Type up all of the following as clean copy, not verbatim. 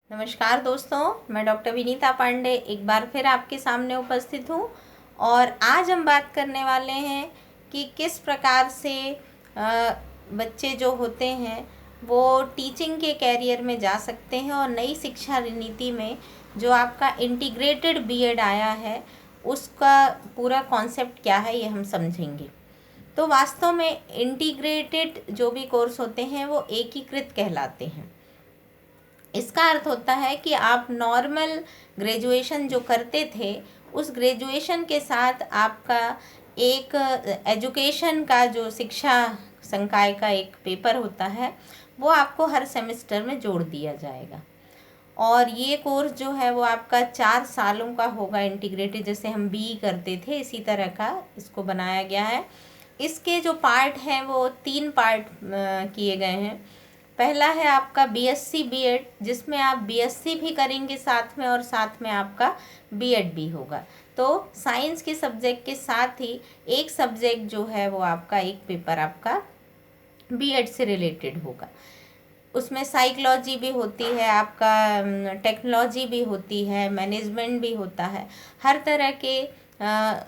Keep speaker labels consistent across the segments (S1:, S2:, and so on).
S1: नमस्कार दोस्तों, मैं डॉक्टर विनीता पांडे एक बार फिर आपके सामने उपस्थित हूँ। और आज हम बात करने वाले हैं कि किस प्रकार से बच्चे जो होते हैं वो टीचिंग के कैरियर में जा सकते हैं और नई शिक्षा नीति में जो आपका इंटीग्रेटेड बीएड आया है उसका पूरा कॉन्सेप्ट क्या है ये हम समझेंगे। तो वास्तव में इंटीग्रेटेड जो भी कोर्स होते हैं वो एकीकृत कहलाते हैं। इसका अर्थ होता है कि आप नॉर्मल ग्रेजुएशन जो करते थे उस ग्रेजुएशन के साथ आपका एक एजुकेशन का जो शिक्षा संकाय का एक पेपर होता है वो आपको हर सेमेस्टर में जोड़ दिया जाएगा। और ये कोर्स जो है वो आपका 4 सालों का होगा। इंटीग्रेटेड जैसे हम बीई करते थे इसी तरह का इसको बनाया गया है। इसके जो पार्ट हैं वो 3 पार्ट किए गए हैं। पहला है आपका बीएससी बीएड, जिसमें आप बीएससी भी करेंगे साथ में और साथ में आपका बीएड भी होगा। तो साइंस के सब्जेक्ट के साथ ही एक सब्जेक्ट जो है वो आपका एक पेपर आपका बीएड से रिलेटेड होगा। उसमें साइकोलॉजी भी होती है, आपका टेक्नोलॉजी भी होती है, मैनेजमेंट भी होता है। हर तरह के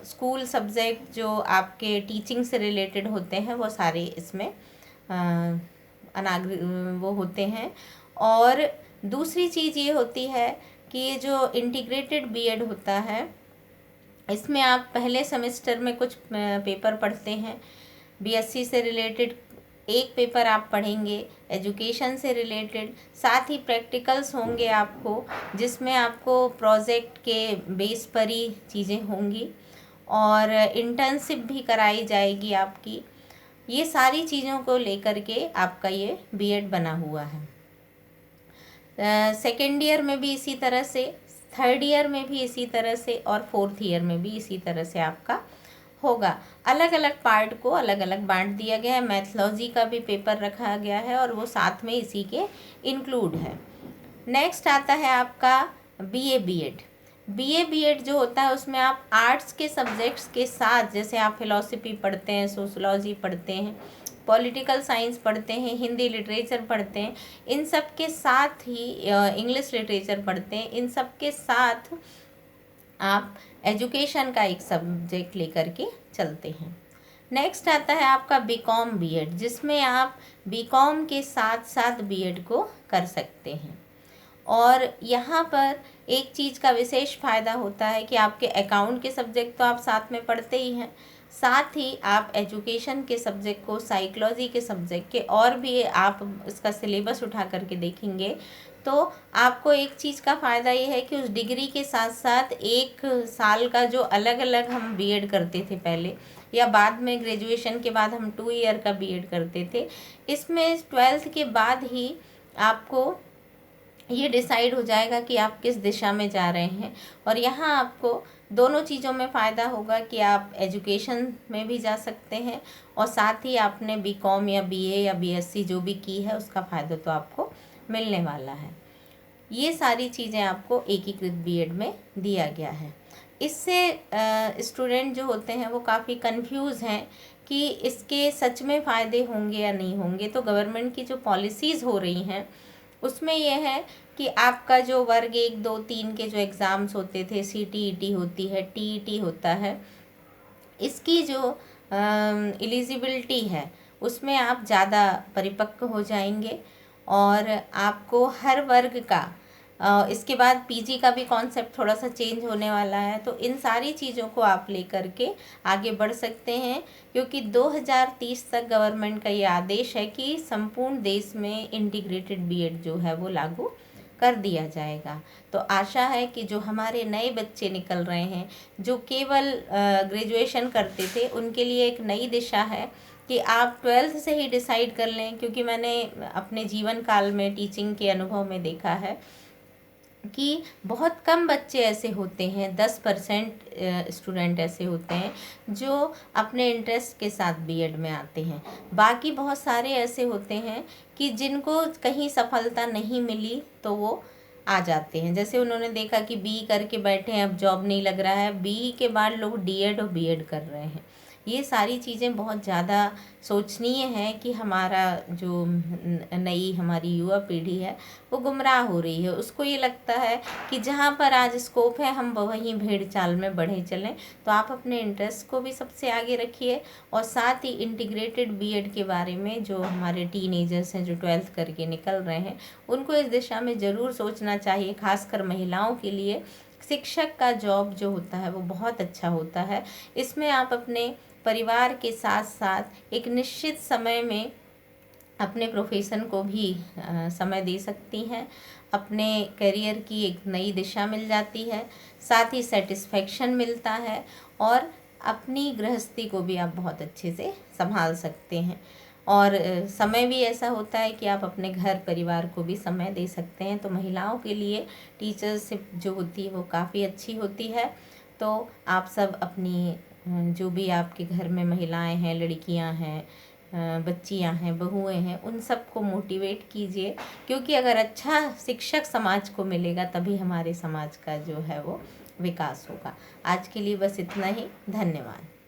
S1: स्कूल सब्जेक्ट जो आपके टीचिंग से रिलेटेड होते हैं वो सारे इसमें वो होते हैं। और दूसरी चीज़ ये होती है कि ये जो इंटीग्रेटेड बीएड होता है इसमें आप पहले सेमेस्टर में कुछ पेपर पढ़ते हैं। बीएससी से रिलेटेड एक पेपर आप पढ़ेंगे, एजुकेशन से रिलेटेड, साथ ही प्रैक्टिकल्स होंगे आपको जिसमें आपको प्रोजेक्ट के बेस पर ही चीज़ें होंगी और इंटर्नशिप भी कराई जाएगी आपकी। ये सारी चीज़ों को लेकर के आपका ये बीएड बना हुआ है। सेकेंड ईयर में भी इसी तरह से, थर्ड ईयर में भी इसी तरह से और फोर्थ ईयर में भी इसी तरह से आपका होगा। अलग अलग पार्ट को अलग अलग बांट दिया गया है। मैथोलॉजी का भी पेपर रखा गया है और वो साथ में इसी के इंक्लूड है। नेक्स्ट आता है आपका बीए बीएड। बीए बीएड जो होता है उसमें आप आर्ट्स के सब्जेक्ट्स के साथ, जैसे आप फिलॉसफी पढ़ते हैं, सोशलॉजी पढ़ते हैं, पॉलिटिकल साइंस पढ़ते हैं, हिंदी लिटरेचर पढ़ते हैं, इन सब के साथ ही इंग्लिश लिटरेचर पढ़ते हैं, इन सब के साथ आप एजुकेशन का एक सब्जेक्ट लेकर के चलते हैं। नेक्स्ट आता है आपका बीकॉम बीएड, जिसमें आप बीकॉम के साथ साथ बीएड को कर सकते हैं। और यहाँ पर एक चीज़ का विशेष फ़ायदा होता है कि आपके अकाउंट के सब्जेक्ट तो आप साथ में पढ़ते ही हैं, साथ ही आप एजुकेशन के सब्जेक्ट को, साइकोलॉजी के सब्जेक्ट के और भी आप इसका सिलेबस उठा करके देखेंगे तो आपको एक चीज़ का फ़ायदा ये है कि उस डिग्री के साथ साथ 1 साल का जो अलग अलग हम बीएड करते थे पहले, या बाद में ग्रेजुएशन के बाद हम 2 ईयर का बीएड करते थे, इसमें 12th के बाद ही आपको ये डिसाइड हो जाएगा कि आप किस दिशा में जा रहे हैं। और यहाँ आपको दोनों चीज़ों में फ़ायदा होगा कि आप एजुकेशन में भी जा सकते हैं और साथ ही आपने बीकॉम या बीए या बीएससी जो भी की है उसका फ़ायदा तो आपको मिलने वाला है। ये सारी चीज़ें आपको एकीकृत बीएड में दिया गया है। इससे स्टूडेंट जो होते हैं वो काफ़ी कंफ्यूज हैं कि इसके सच में फ़ायदे होंगे या नहीं होंगे। तो गवर्नमेंट की जो पॉलिसीज़ हो रही हैं उसमें यह है कि आपका जो वर्ग 1, 2, 3 के जो एग्ज़ाम्स होते थे, सीटीईटी होती है, टीईटी होता है, इसकी जो एलिजिबिलिटी है उसमें आप ज़्यादा परिपक्व हो जाएंगे और आपको हर वर्ग का इसके बाद पीजी का भी कॉन्सेप्ट थोड़ा सा चेंज होने वाला है। तो इन सारी चीज़ों को आप लेकर के आगे बढ़ सकते हैं, क्योंकि 2030 तक गवर्नमेंट का ये आदेश है कि संपूर्ण देश में इंटीग्रेटेड बीएड जो है वो लागू कर दिया जाएगा। तो आशा है कि जो हमारे नए बच्चे निकल रहे हैं जो केवल ग्रेजुएशन करते थे उनके लिए एक नई दिशा है कि आप 12th से ही डिसाइड कर लें, क्योंकि मैंने अपने जीवन काल में टीचिंग के अनुभव में देखा है कि बहुत कम बच्चे ऐसे होते हैं, 10% स्टूडेंट ऐसे होते हैं जो अपने इंटरेस्ट के साथ बीएड में आते हैं। बाकी बहुत सारे ऐसे होते हैं कि जिनको कहीं सफलता नहीं मिली तो वो आ जाते हैं। जैसे उन्होंने देखा कि बीई करके बैठे हैं, अब जॉब नहीं लग रहा है, बीई के बाद लोग डीएड और बीएड कर रहे हैं। ये सारी चीज़ें बहुत ज़्यादा सोचनीय है कि हमारा जो नई हमारी युवा पीढ़ी है वो गुमराह हो रही है। उसको ये लगता है कि जहाँ पर आज स्कोप है हम वहीं भेड़ चाल में बढ़े चलें। तो आप अपने इंटरेस्ट को भी सबसे आगे रखिए और साथ ही इंटीग्रेटेड बीएड के बारे में जो हमारे टीनेजर्स हैं जो 12th करके निकल रहे हैं उनको इस दिशा में ज़रूर सोचना चाहिए। खासकर महिलाओं के लिए शिक्षक का जॉब जो होता है वो बहुत अच्छा होता है। इसमें आप अपने परिवार के साथ साथ एक निश्चित समय में अपने प्रोफेशन को भी समय दे सकती हैं। अपने करियर की एक नई दिशा मिल जाती है, साथ ही सेटिस्फेक्शन मिलता है और अपनी गृहस्थी को भी आप बहुत अच्छे से संभाल सकते हैं। और समय भी ऐसा होता है कि आप अपने घर परिवार को भी समय दे सकते हैं। तो महिलाओं के लिए टीचरशिप जो होती है वो काफ़ी अच्छी होती है। तो आप सब अपनी जो भी आपके घर में महिलाएं हैं, लड़कियां हैं, बच्चियां हैं, बहुएं हैं, उन सबको मोटिवेट कीजिए, क्योंकि अगर अच्छा शिक्षक समाज को मिलेगा तभी हमारे समाज का जो है वो विकास होगा। आज के लिए बस इतना ही। धन्यवाद।